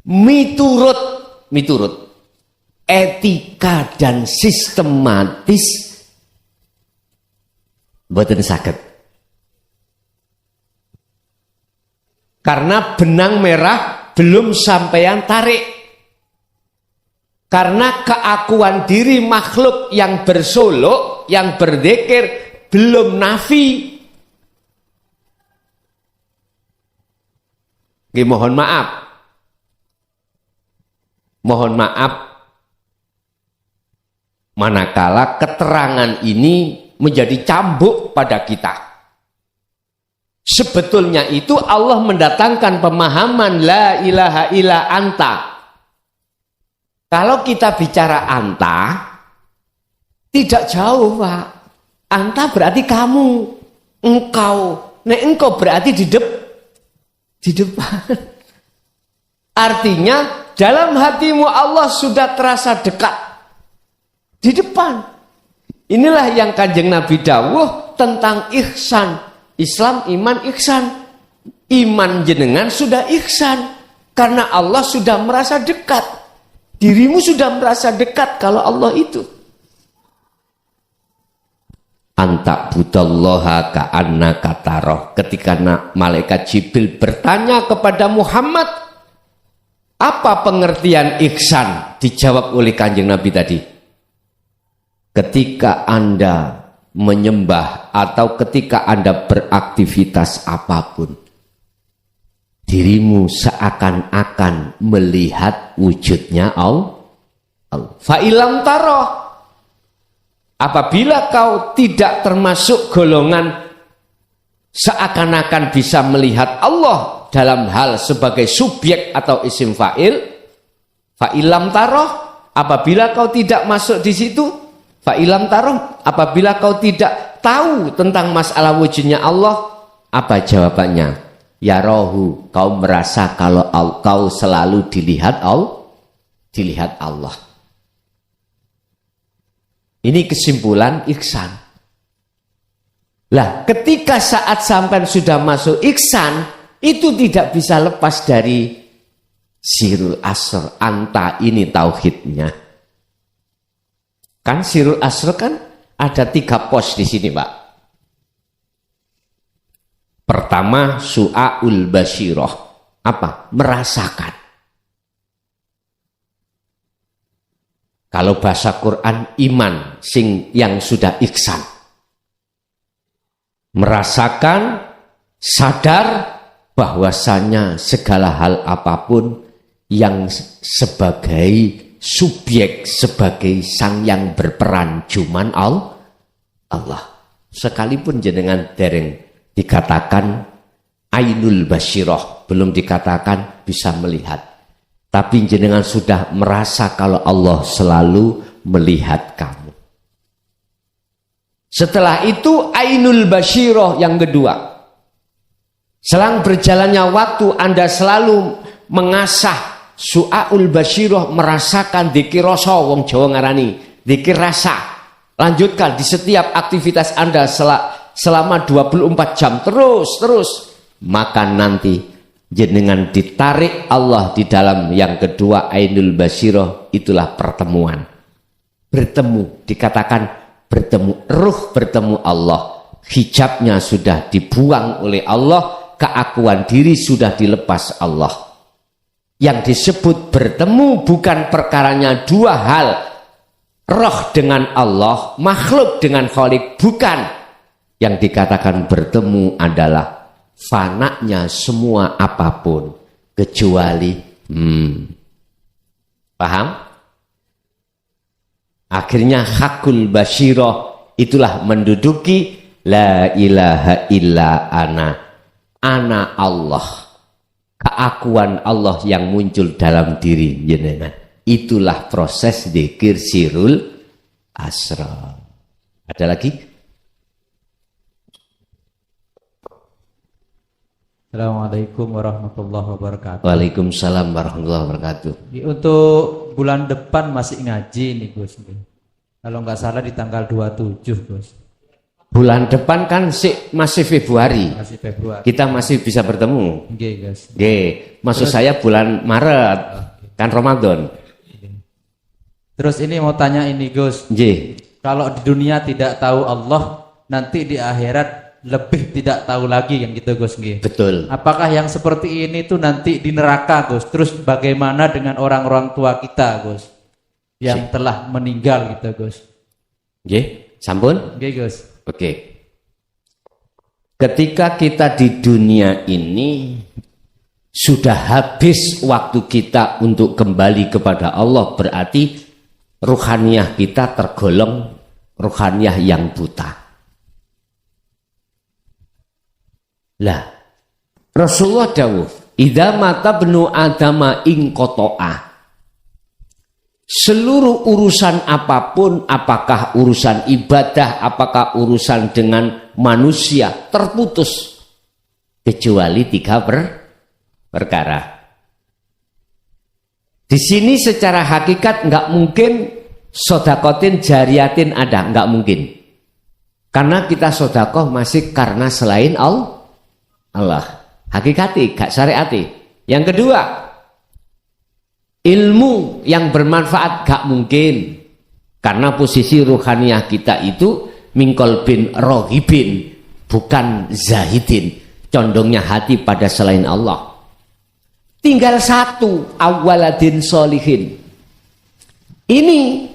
miturut etika dan sistematis, mboten saged. Karena benang merah belum sampean tarik. Karena keakuan diri makhluk yang bersolok, yang berzikir belum nafi. Mohon maaf. Mohon maaf manakala keterangan ini menjadi cambuk pada kita. Sebetulnya itu Allah mendatangkan pemahaman la ilaha illa anta. Kalau kita bicara anta, tidak jauh, Pak. Anta berarti kamu, engkau. Nah, engkau berarti di depan. Artinya dalam hatimu Allah sudah terasa dekat di depan. Inilah yang Kanjeng Nabi dawuh tentang ihsan. Islam, iman, ihsan. Iman jenengan sudah ihsan karena Allah sudah merasa dekat. Dirimu sudah merasa dekat kalau Allah itu. Anta budallaha ka'annaka taroh. Ketika malaikat Jibril bertanya kepada Muhammad, apa pengertian ihsan? Dijawab oleh Kanjeng Nabi tadi. Ketika Anda menyembah atau ketika Anda beraktivitas apapun, dirimu seakan-akan melihat wujudnya Allah. Fa'ilam taroh. Apabila kau tidak termasuk golongan seakan-akan bisa melihat Allah dalam hal sebagai subjek atau isim fa'il, fa'ilam taroh. Apabila kau tidak masuk di situ, fa'ilam taroh. Apabila kau tidak tahu tentang masalah wujudnya Allah, apa jawabannya? Ya rohu, kau merasa kalau kau selalu dilihat Allah. Ini kesimpulan ihsan. Lah, ketika saat sampai sudah masuk ihsan, itu tidak bisa lepas dari sirul asr. Anta ini tauhidnya. Kan sirul asr kan ada 3 pos di sini, Pak. Pertama, su'aul basyirah. Apa? Merasakan. Kalau bahasa Quran, iman yang sudah ihsan. Merasakan, sadar bahwasanya segala hal apapun yang sebagai subjek, sebagai sang yang berperan cuman Allah. Sekalipun jenengan dereng dikatakan ainul basyirah, belum dikatakan bisa melihat, tapi jenengan sudah merasa kalau Allah selalu melihat kamu. Setelah itu ainul basyirah yang kedua. Selang berjalannya waktu Anda selalu mengasah su'aul basyirah, merasakan dzikir rasa, wong Jawa ngarani dzikir rasa. Lanjutkan di setiap aktivitas Anda selama 24 jam terus, maka nanti jenengan ditarik Allah di dalam yang kedua ainul basyirah. Itulah pertemuan, bertemu, dikatakan bertemu, ruh bertemu Allah, hijabnya sudah dibuang oleh Allah, keakuan diri sudah dilepas Allah. Yang disebut bertemu bukan perkaranya 2 hal, roh dengan Allah, makhluk dengan Khalik, bukan. Yang dikatakan bertemu adalah fananya semua apapun kecuali paham? Akhirnya hakul basyirah itulah menduduki la ilaha illa ana Allah. Keakuan Allah yang muncul dalam diri jenengan. Itulah proses dzikir sirul asrar. Ada lagi? Assalamualaikum warahmatullahi wabarakatuh. Waalaikumsalam warahmatullahi wabarakatuh. Untuk bulan depan masih ngaji nih Gus. Kalau nggak salah di tanggal 27 Gus. Bulan depan kan masih Februari. Masih Februari. Kita masih bisa bertemu. Nggih, Gus. Nggih, maksud saya bulan Maret. Kan Ramadan. Terus ini mau tanya ini Gus. Nggih. Kalau di dunia tidak tahu Allah, nanti di akhirat lebih tidak tahu lagi yang gitu Gus nggih. Betul. Apakah yang seperti ini tuh nanti di neraka Gus? Terus bagaimana dengan orang-orang tua kita Gus? yang telah meninggal gitu Gus. Nggih, sampun? Nggih Gus. Oke. Ketika kita di dunia ini sudah habis waktu kita untuk kembali kepada Allah, berarti ruhaniyah kita tergolong ruhaniyah yang buta. Lah, Rasulullah dawuh, "Idza mata bnu adama ing qata'a." Seluruh urusan apapun, apakah urusan ibadah, apakah urusan dengan manusia, terputus kecuali 3 perkara. Di sini secara hakikat nggak mungkin sodakotin jariatin ada, nggak mungkin. Karena kita sodakoh masih karena selain Allah. Hakikati, gak syariati. Yang kedua, ilmu yang bermanfaat gak mungkin. Karena posisi ruhaniyah kita itu mingkol bin rohibin, bukan zahidin. Condongnya hati pada selain Allah. Tinggal satu, awaladin solihin. Ini,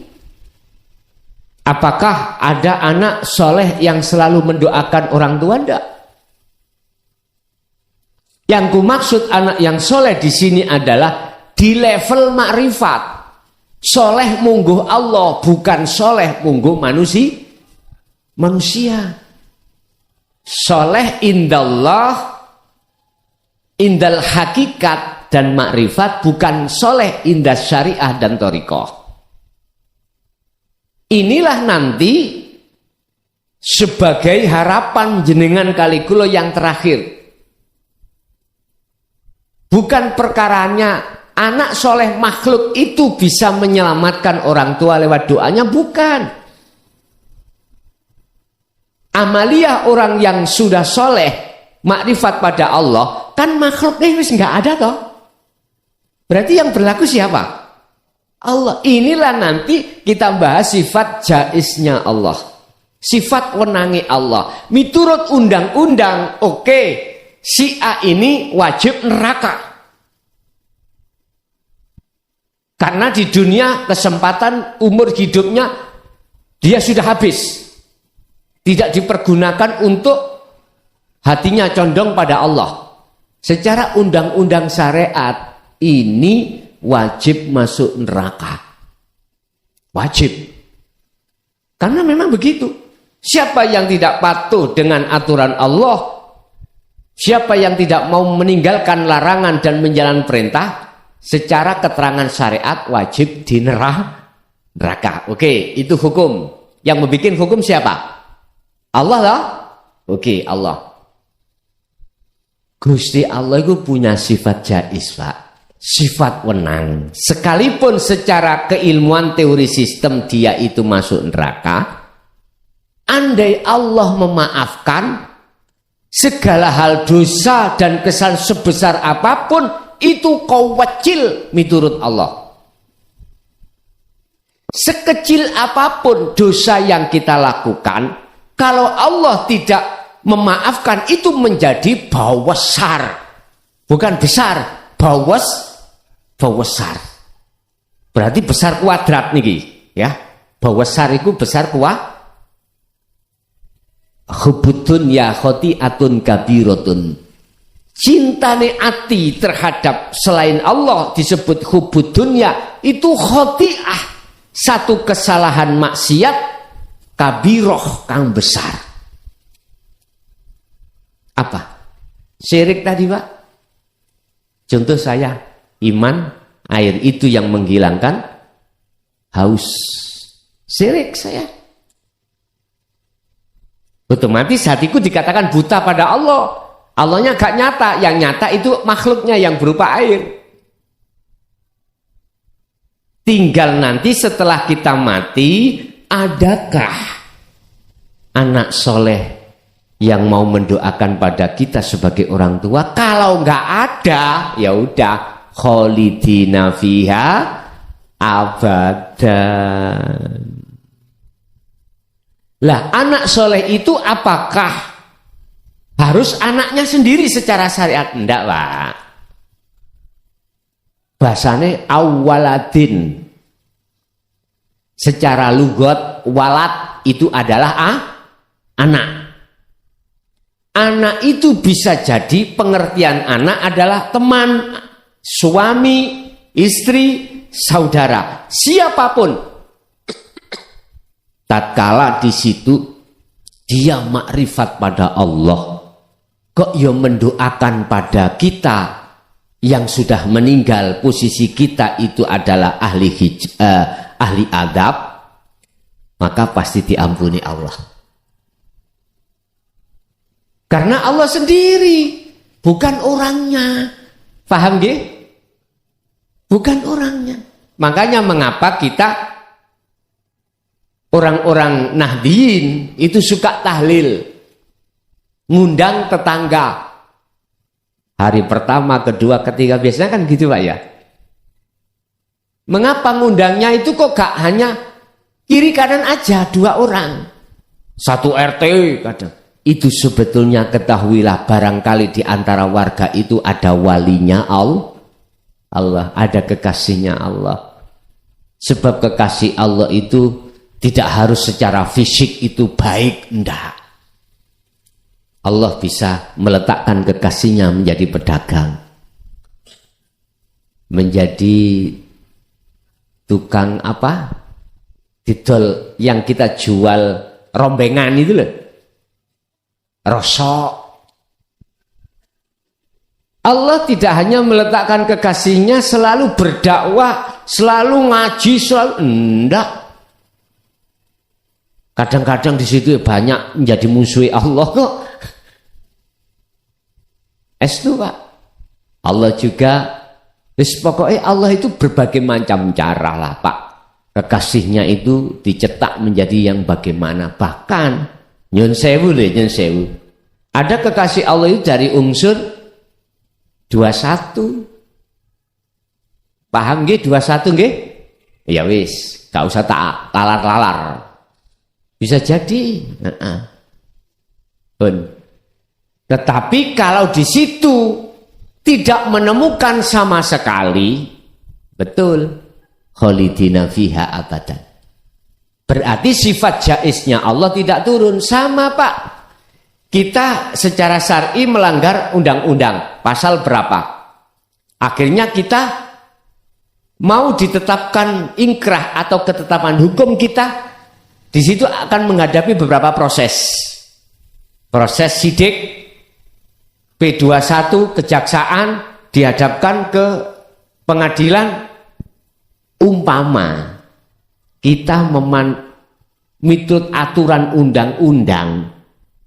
apakah ada anak soleh yang selalu mendoakan orang tua? Enggak. Yang kumaksud anak yang soleh di sini adalah di level makrifat. Soleh mungguh Allah, bukan soleh mungguh manusia. Soleh indallah, indal hakikat dan makrifat, bukan soleh indah syariah dan thariqah. Inilah nanti sebagai harapan jenengan kali kula yang terakhir. Bukan perkaranya anak soleh makhluk itu bisa menyelamatkan orang tua lewat doanya, bukan. Amalia orang yang sudah soleh makrifat pada Allah, kan makhluknya wis nggak ada toh. Berarti yang berlaku siapa? Allah. Inilah nanti kita bahas sifat jaisnya Allah, sifat wenangi Allah. Miturut undang-undang, oke, si A ini wajib neraka. Karena di dunia kesempatan umur hidupnya dia sudah habis. Tidak dipergunakan untuk hatinya condong pada Allah. Secara undang-undang syariat ini wajib masuk neraka. Wajib. Karena memang begitu. Siapa yang tidak patuh dengan aturan Allah, siapa yang tidak mau meninggalkan larangan dan menjalankan perintah, secara keterangan syariat wajib di neraka. Oke, itu hukum. Yang membuat hukum siapa? Allah lah. Oke, Allah. Gusti Allah itu punya sifat jais, Pak. Sifat wenang. Sekalipun secara keilmuan teori sistem dia itu masuk neraka, andai Allah memaafkan segala hal dosa dan kesalahan sebesar apapun, itu kau kecil miturut Allah. Sekecil apapun dosa yang kita lakukan, kalau Allah tidak memaafkan, itu menjadi bawasar. Bukan besar, bawasar. Berarti besar kuadrat nih, ya. Bawasar itu besar hubutun ya khoti'atun kabirotun. Cintane ati terhadap selain Allah disebut hubud dunya, itu khoti'ah, satu kesalahan maksiat kabiroh kang besar. Apa? Syirik tadi, Pak. Contoh saya, iman, air itu yang menghilangkan haus. Syirik saya. Otomatis hatiku dikatakan buta pada Allah. Allahnya gak nyata, yang nyata itu makhluknya yang berupa air. Tinggal nanti setelah kita mati, adakah anak soleh yang mau mendoakan pada kita sebagai orang tua? Kalau nggak ada, ya udah, kholidina fiha abadan. Lah, anak soleh itu apakah harus anaknya sendiri secara syariat? Enggak, Pak. Bahasanya awaladin. Secara lugot walad itu adalah anak. Anak itu bisa jadi pengertian anak adalah teman, suami, istri, saudara, siapapun. Tatkala di situ dia makrifat pada Allah, kok ya mendoakan pada kita yang sudah meninggal, posisi kita itu adalah ahli adab, maka pasti diampuni Allah. Karena Allah sendiri, bukan orangnya. Paham nggih? Bukan orangnya. Makanya mengapa kita orang-orang Nahdliyin itu suka tahlil, ngundang tetangga. Hari pertama, kedua, ketiga, biasanya kan gitu Pak ya. Mengapa ngundangnya itu kok gak hanya kiri kanan aja, 2 orang. 1 RT kadang. Itu sebetulnya ketahuilah barangkali di antara warga itu ada walinya Allah, ada kekasihnya Allah. Sebab kekasih Allah itu tidak harus secara fisik itu baik, enggak. Allah bisa meletakkan kekasihnya menjadi pedagang, menjadi tukang apa? Didol yang kita jual rombengan itu loh. Rosok. Allah tidak hanya meletakkan kekasihnya selalu berdakwah, selalu ngaji, selalu enggak. Kadang-kadang di situ banyak menjadi musuh Allah kok. Itu Pak. Allah juga, pokoknya Allah itu berbagai macam cara lah Pak. Kekasihnya itu dicetak menjadi yang bagaimana. Bahkan nyun sewu. Ada kekasih Allah itu dari unsur 21. Paham nggih 21 nggih? Ya wis, gak usah tak lalar-lalar. Bisa jadi. Tetapi kalau di situ tidak menemukan sama sekali, betul, khalidina fiha abadan. Berarti sifat jaiznya Allah tidak turun. Sama Pak, kita secara syar'i melanggar undang-undang pasal berapa, akhirnya kita mau ditetapkan ingkrah atau ketetapan hukum, kita di situ akan menghadapi beberapa proses sidik, P21, kejaksaan, dihadapkan ke pengadilan. Umpama kita miturut aturan undang-undang,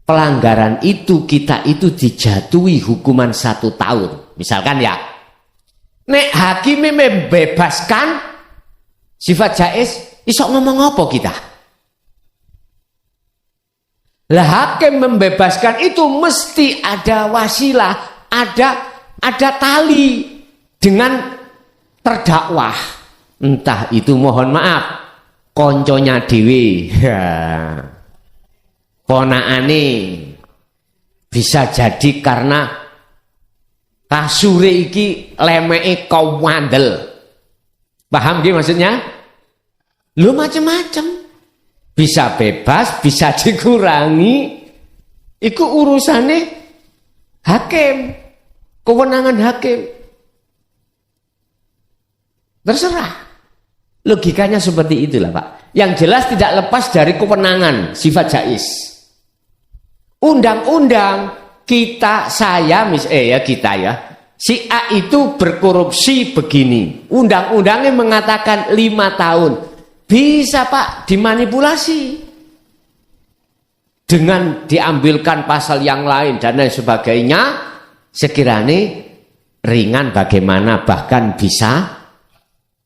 pelanggaran itu kita itu dijatuhi hukuman 1 tahun. Misalkan ya, nek hakimnya membebaskan sifat jaiz, isok ngomong apa kita? Lah hakim membebaskan itu mesti ada wasilah, ada tali dengan terdakwah. Entah itu mohon maaf konconya dewi, ponakane, bisa jadi karena kasure iki lemeke kau wandel. Paham nggih maksudnya? Lu macam-macam. Bisa bebas, bisa dikurangi. Iku urusane hakim, kewenangan hakim. Terserah. Logikanya seperti itulah Pak. Yang jelas tidak lepas dari kewenangan sifat jaiz. Undang-undang kita, kita ya. Si A itu berkorupsi begini. Undang-undangnya mengatakan 5 tahun. Bisa Pak dimanipulasi. Dengan diambilkan pasal yang lain dan lain sebagainya. Sekiranya ringan bagaimana, bahkan bisa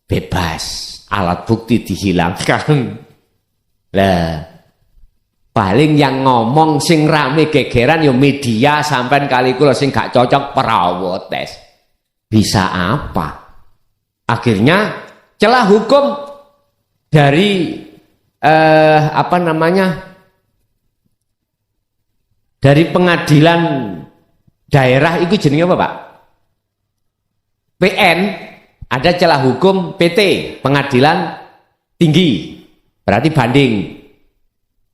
bebas. Alat bukti dihilangkan. Lah, paling yang ngomong sing rame gegeran ya media, sampean kali kula sing gak cocok protes. Bisa apa? Akhirnya celah hukum dari dari pengadilan daerah itu jenenge apa Pak? PN. Ada celah hukum PT, pengadilan tinggi. Berarti banding.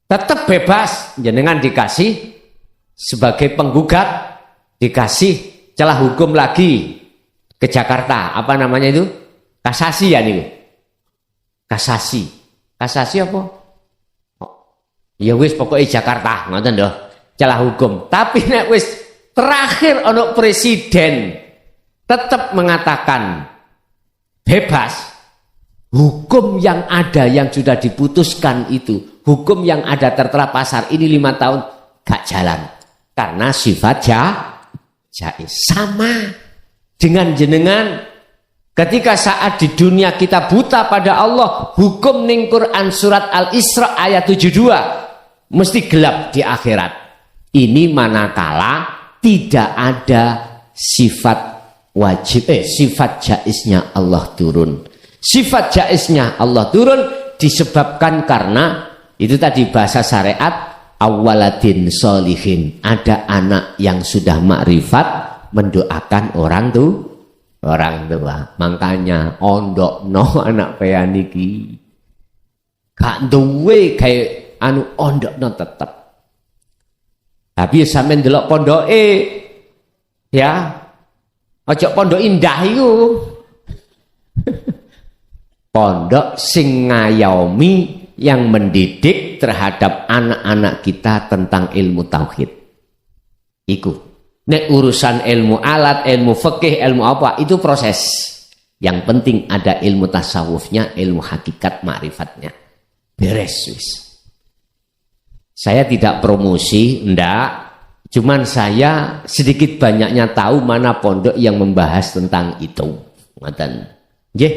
Tetap bebas, jenengan dikasih sebagai penggugat, dikasih celah hukum lagi ke Jakarta. Apa namanya itu? Kasasi ya nih. Kasasi. Kasasi apa? Oh, ya wis pokoknya Jakarta, ngoten doh. Celah hukum. Tapi nek wis terakhir ono presiden tetap mengatakan bebas, hukum yang ada yang sudah diputuskan itu, hukum yang ada tertera pasar ini 5 tahun gak jalan karena sifat jaiz. Sama dengan jenengan ketika saat di dunia kita buta pada Allah, hukum ning Quran surat Al-Isra ayat 72 mesti gelap di akhirat. Ini manakala tidak ada sifat wajib, sifat jaiznya Allah turun. Sifat jaiznya Allah turun disebabkan karena itu tadi bahasa syariat awaladin solihin. Ada anak yang sudah makrifat mendoakan orang tua. Makanya ondok no anak peyaniki gak duwe kayak anu ondok no tetep. Tapi sampeyan delok pondoke ya. Ojo pondok indah iku. Pondok sing ngayomi yang mendidik terhadap anak-anak kita tentang ilmu tauhid. Iku. Nek urusan ilmu alat, ilmu fikih, ilmu apa itu proses. Yang penting ada ilmu tasawufnya, ilmu hakikat ma'rifatnya. Beres wis. Saya tidak promosi, ndak. Cuman saya sedikit banyaknya tahu mana pondok yang membahas tentang itu. Ngoten. Nggih.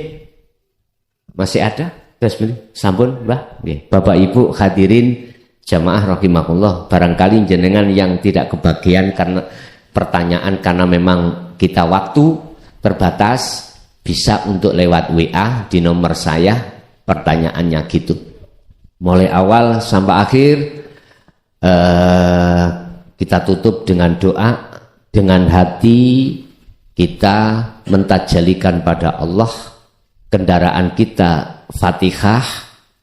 Masih ada? Terus sampun, Mbah. Nggih. Bapak Ibu hadirin jamaah rahimakumullah, barangkali jenengan yang tidak kebagian karena pertanyaan karena memang kita waktu terbatas, bisa untuk lewat WA di nomor saya pertanyaannya gitu. Mulai awal sampai akhir kita tutup dengan doa, dengan hati kita mentajalikan pada Allah, kendaraan kita Fatihah,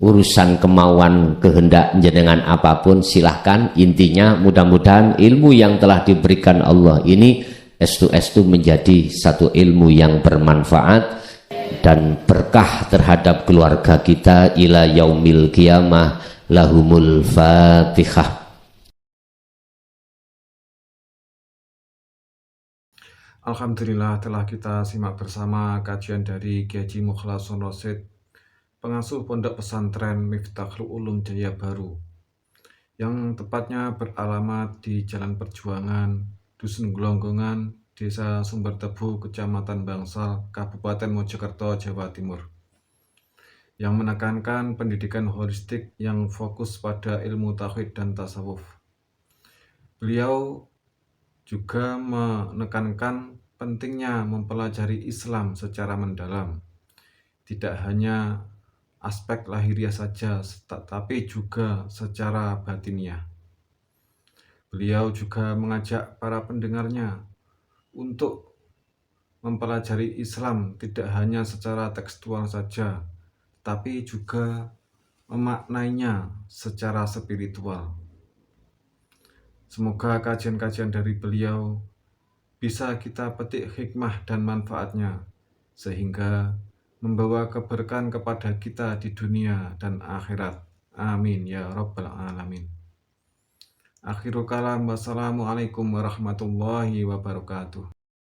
urusan kemauan kehendak jenengan apapun silahkan. Intinya mudah-mudahan ilmu yang telah diberikan Allah ini estu menjadi satu ilmu yang bermanfaat dan berkah terhadap keluarga kita ila yaumil qiyamah. Lahumul Fatihah. Alhamdulillah telah kita simak bersama kajian dari Kiai Haji Mukhlason Rosyid, pengasuh Pondok Pesantren Miftahul Ulum Jaya Baru, yang tepatnya beralamat di Jalan Perjuangan, Dusun Glonggongan, Desa Sumbertebu, Kecamatan Bangsal, Kabupaten Mojokerto, Jawa Timur, yang menekankan pendidikan holistik yang fokus pada ilmu tauhid dan tasawuf. Beliau juga menekankan pentingnya mempelajari Islam secara mendalam, tidak hanya aspek lahiriah saja, tetapi juga secara batiniah. Beliau juga mengajak para pendengarnya untuk mempelajari Islam tidak hanya secara tekstual saja, tapi juga memaknainya secara spiritual. Semoga kajian-kajian dari beliau bisa kita petik hikmah dan manfaatnya, sehingga membawa keberkahan kepada kita di dunia dan akhirat. Amin ya rabbal alamin. Akhirul kalam, wassalamualaikum warahmatullahi wabarakatuh.